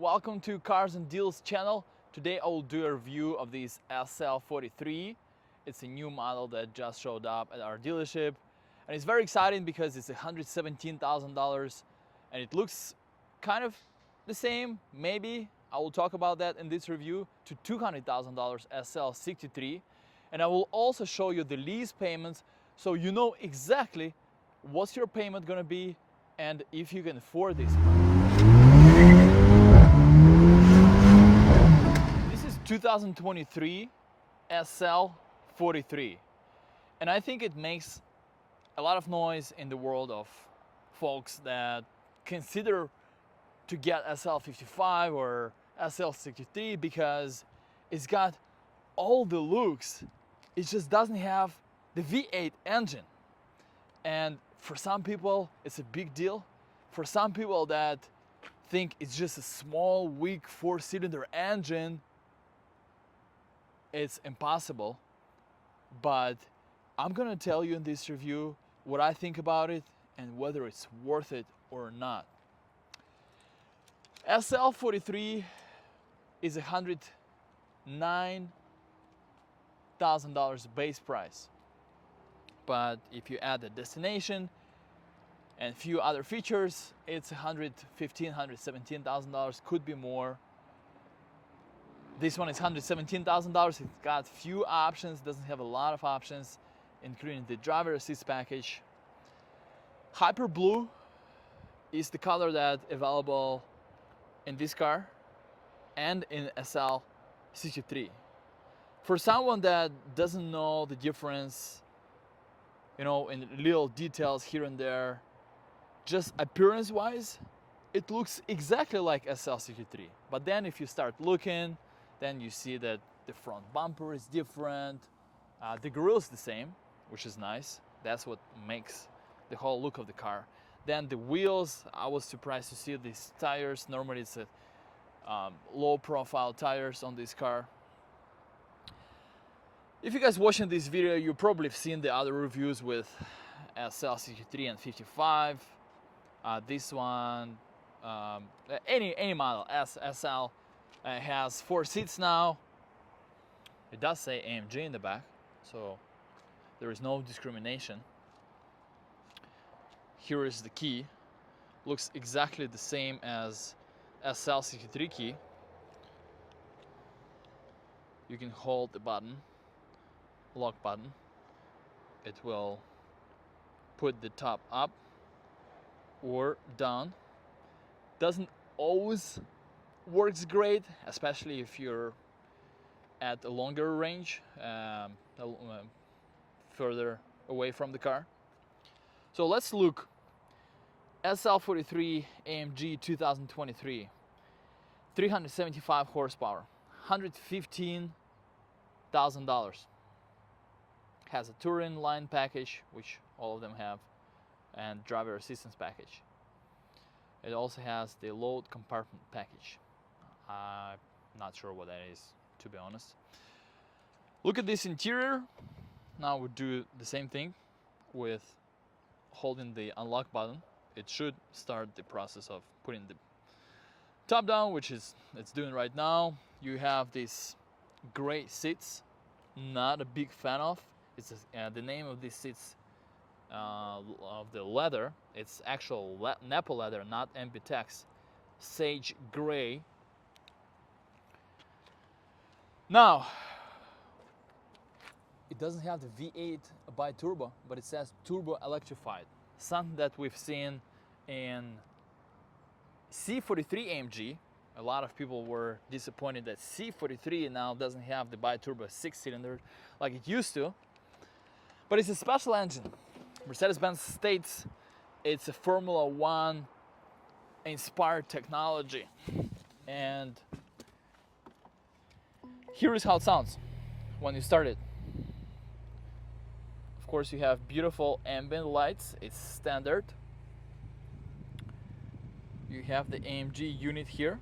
welcome to Cars and Deals channel. Today I will do a review of this SL43. It's a new model that just showed up at our dealership, and it's very exciting because it's $117,000 and it looks kind of the same, maybe, I will talk about that in this review, to $200,000 SL63. And I will also show you the lease payments so you know exactly what's your payment gonna be and if you can afford this. This is 2023 SL43, and I think it makes a lot of noise in the world of folks that consider to get SL55 or SL63 because it's got all the looks. It just doesn't have the V8 engine, and for some people it's a big deal. For some people that think it's just a small, weak 4-cylinder engine, it's impossible. But I'm gonna tell you in this review what I think about it and whether it's worth it or not. SL43 is $109,000 base price, but if you add the destination and a few other features, it's $115,000, $117,000, could be more. This one is $117,000. It's got few options, doesn't have a lot of options, including the driver assist package. Hyper Blue is the color that's available in this car and in SL63. For someone that doesn't know the difference, in little details here and there, just appearance-wise, it looks exactly like SL63. But then if you start looking, then you see that the front bumper is different. The grille is the same, which is nice. That's what makes the whole look of the car. Then the wheels, I was surprised to see these tires. Normally it's a low-profile tires on this car. If you guys watching this video, you probably have seen the other reviews with SL63 and 55. This one, any model, SL has 4 seats now. It does say AMG in the back, so there is no discrimination. Here is the key. Looks exactly the same as SL63 key. You can hold the button, lock button. It will put the top up or down. Doesn't always works great, especially if you're at a longer range, further away from the car. So let's look. SL43 AMG 2023, 375 horsepower, $115,000. Has a touring line package, which all of them have, and driver assistance package. It also has the load compartment package. I'm not sure what that is, to be honest. Look at this interior. Now we do the same thing with holding the unlock button. It should start the process of putting the top down, which is it's doing right now. You have these gray seats, not a big fan of. It's the name of these seats of the leather. It's actual Napa leather, not MBTEX. Sage gray. Now, it doesn't have the V8 bi-turbo, but it says turbo electrified. Something that we've seen in C43 AMG. A lot of people were disappointed that C43 now doesn't have the bi-turbo 6-cylinder like it used to. But it's a special engine. Mercedes-Benz states it's a Formula One inspired technology. And here is how it sounds when you start it. Of course, you have beautiful ambient lights. It's standard. You have the AMG unit here.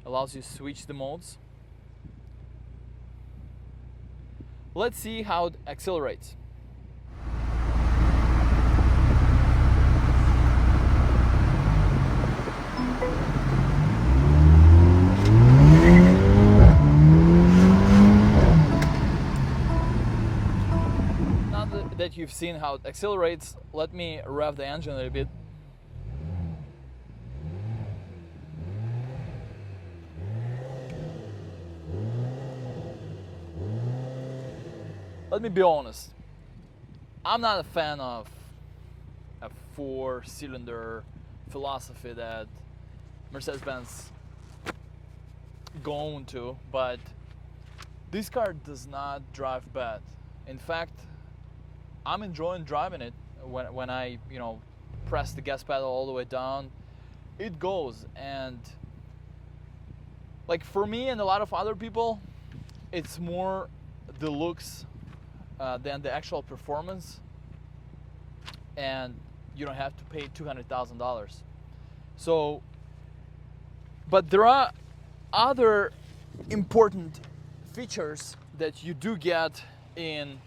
Allows you to switch the modes. Let's see how it accelerates. you've seen how it accelerates. Let me rev the engine a little bit. Let me be honest, I'm not a fan of a 4-cylinder philosophy that Mercedes-Benz going to, but this car does not drive bad. In fact, I'm enjoying driving it when I, press the gas pedal all the way down. It goes, and like for me and a lot of other people, it's more the looks than the actual performance, and you don't have to pay $200,000. So, but there are other important features that you do get in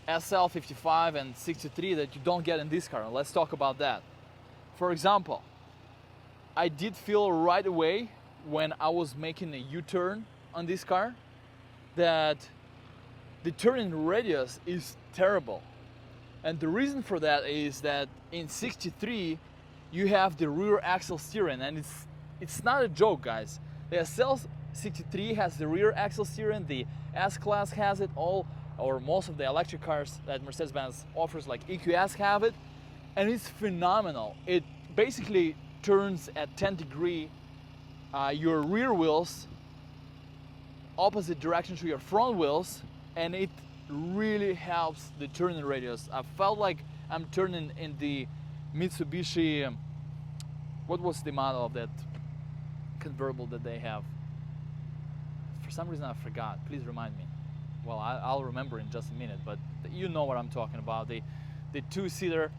SL55 and 63 that you don't get in this car. Let's talk about that. For example, I did feel right away when I was making a U-turn on this car that the turning radius is terrible. And the reason for that is that in 63 you have the rear axle steering, and it's not a joke, guys. The SL63 has the rear axle steering, the S-Class has it, all or most of the electric cars that Mercedes-Benz offers like EQS have it, and it's phenomenal. It basically turns at 10 degrees your rear wheels opposite direction to your front wheels, and it really helps the turning radius. I felt like I'm turning in the Mitsubishi, what was the model of that convertible that they have? For some reason I forgot, please remind me. Well, I'll remember in just a minute, but you know what I'm talking about. The two-seater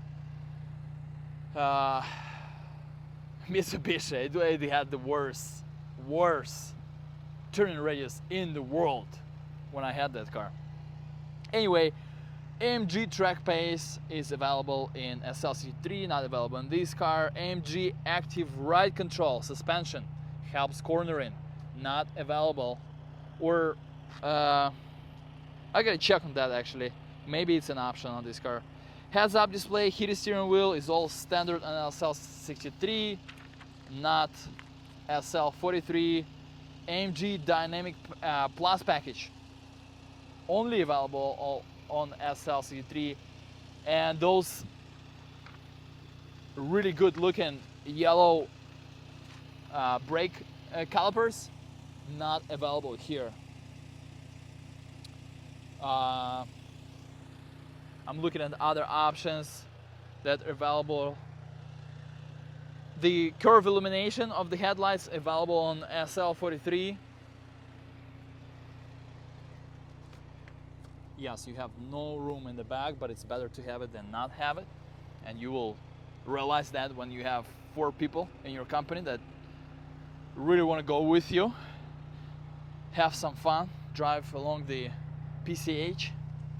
Mitsubishi, it had the worst turning radius in the world when I had that car. Anyway, AMG track pace is available in SLC3, not available in this car. AMG active ride control suspension helps cornering, not available. Or I gotta check on that actually. Maybe it's an option on this car. Heads-up display, heated steering wheel is all standard on SL63, not SL43. AMG Dynamic Plus package, only available on SL63, and those really good looking yellow brake calipers, not available here. I'm looking at other options that are available. The curve illumination of the headlights available on SL43. Yes, you have no room in the back, but it's better to have it than not have it. And you will realize that when you have 4 people in your company that really want to go with you, have some fun, drive along the PCH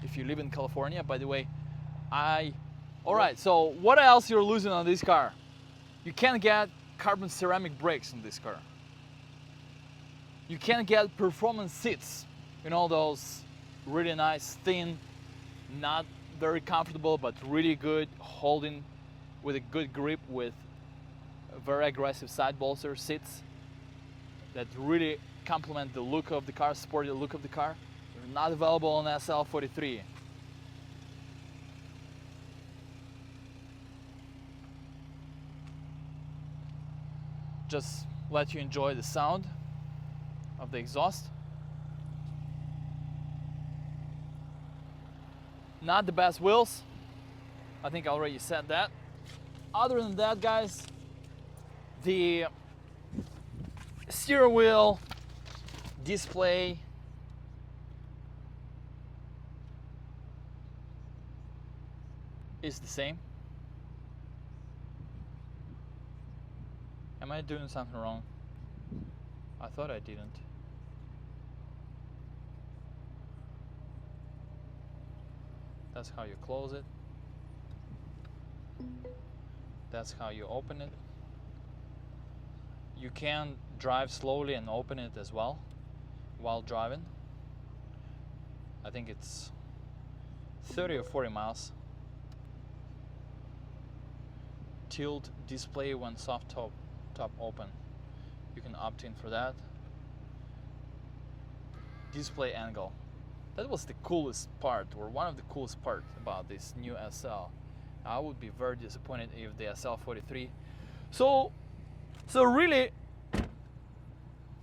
if you live in California. By the way, alright, so what else you're losing on this car? You can't get carbon ceramic brakes in this car. You can't get performance seats. You know, those really nice, thin, not very comfortable, but really good, holding with a good grip, with very aggressive side bolster seats that really complement the look of the car, sporty look of the car. They're not available on SL43. Just let you enjoy the sound of the exhaust. Not the best wheels. I think I already said that. Other than that, guys, the steering wheel display is the same. Am I doing something wrong? I thought I didn't. That's how you close it. That's how you open it. You can drive slowly and open it as well while driving. I think it's 30 or 40 miles. Tilt display when soft top open. You can opt in for that. Display angle. That was the coolest part, or one of the coolest parts about this new SL. I would be very disappointed if the SL43. So really,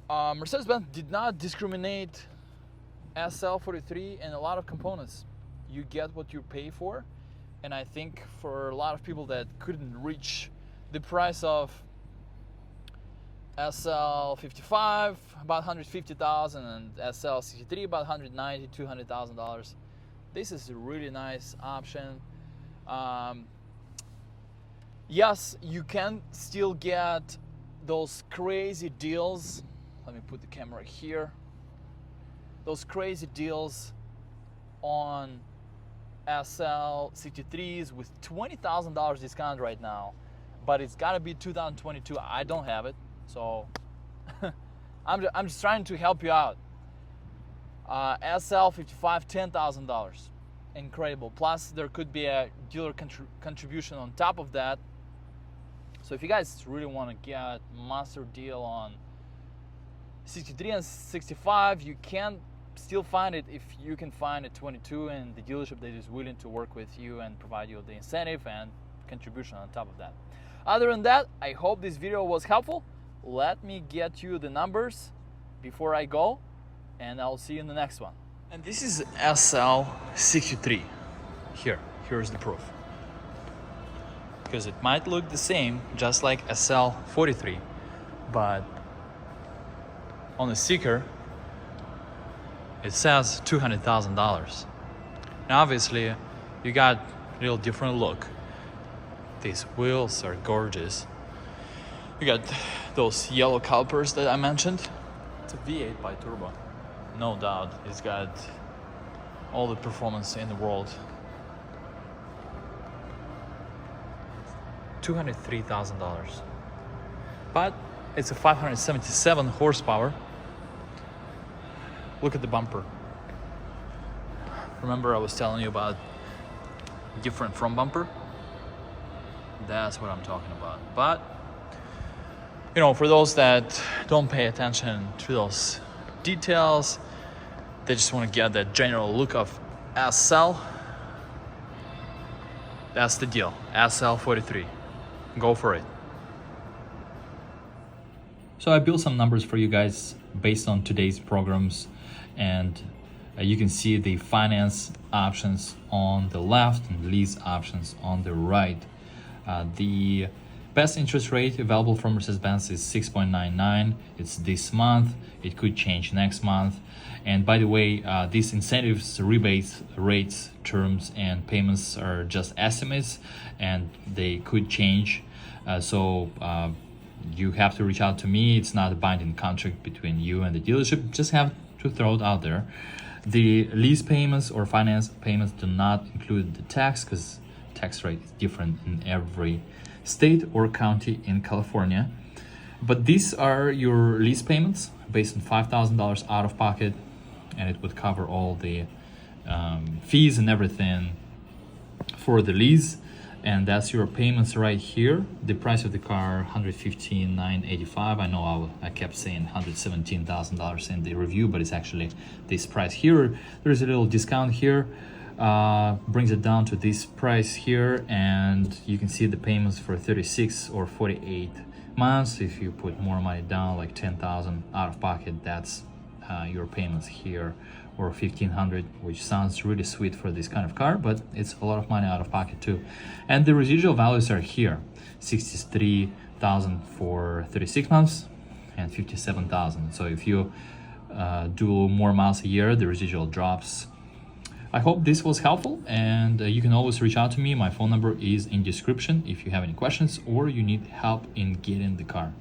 Mercedes-Benz did not discriminate SL43 in a lot of components. You get what you pay for, and I think for a lot of people that couldn't reach the price of SL55 about $150,000 and SL63 about $190,000, $200,000. This is a really nice option. Yes, you can still get those crazy deals. Let me put the camera here. Those crazy deals on SL63s with $20,000 discount right now, but it's got to be 2022. I don't have it, so I'm just trying to help you out. SL55, $10,000, incredible. Plus there could be a dealer contribution on top of that. So if you guys really want to get a monster deal on 63 and 65, you can still find it if you can find a 22 and the dealership that is willing to work with you and provide you the incentive and contribution on top of that. Other than that, I hope this video was helpful. Let me get you the numbers before I go, and I'll see you in the next one. And this is SL63. Here's the proof. Because it might look the same, just like SL43, but on the sticker it says $200,000. Now obviously you got a real different look. These wheels are gorgeous. You got those yellow calipers that I mentioned. It's a V8 bi-turbo, no doubt. It's got all the performance in the world. $203,000, but it's a 577 horsepower. Look at the bumper. Remember I was telling you about different front bumper? That's what I'm talking about. But you know, for those that don't pay attention to those details, they just want to get that general look of SL. That's the deal. SL43. Go for it. So I built some numbers for you guys based on today's programs, and you can see the finance options on the left and lease options on the right. The best interest rate available from Mercedes-Benz is 6.99. It's this month. It could change next month. And by the way, these incentives, rebates, rates, terms, and payments are just estimates, and they could change. So you have to reach out to me. It's not a binding contract between you and the dealership. Just have to throw it out there. The lease payments or finance payments do not include the tax, because tax rate is different in every state or county in California. But these are your lease payments based on $5,000 out of pocket, and it would cover all the fees and everything for the lease. And that's your payments right here. The price of the car, $115,985. I know I kept saying $117,000 in the review, but it's actually this price here. There's a little discount here, brings it down to this price here, and you can see the payments for 36 or 48 months. If you put more money down, like $10,000 out of pocket, that's your payments here, or $1,500, which sounds really sweet for this kind of car, but it's a lot of money out of pocket too. And the residual values are here: $63,000 for 36 months and $57,000. So if you do more miles a year, the residual drops. I hope this was helpful, and you can always reach out to me. My phone number is in description if you have any questions or you need help in getting the car.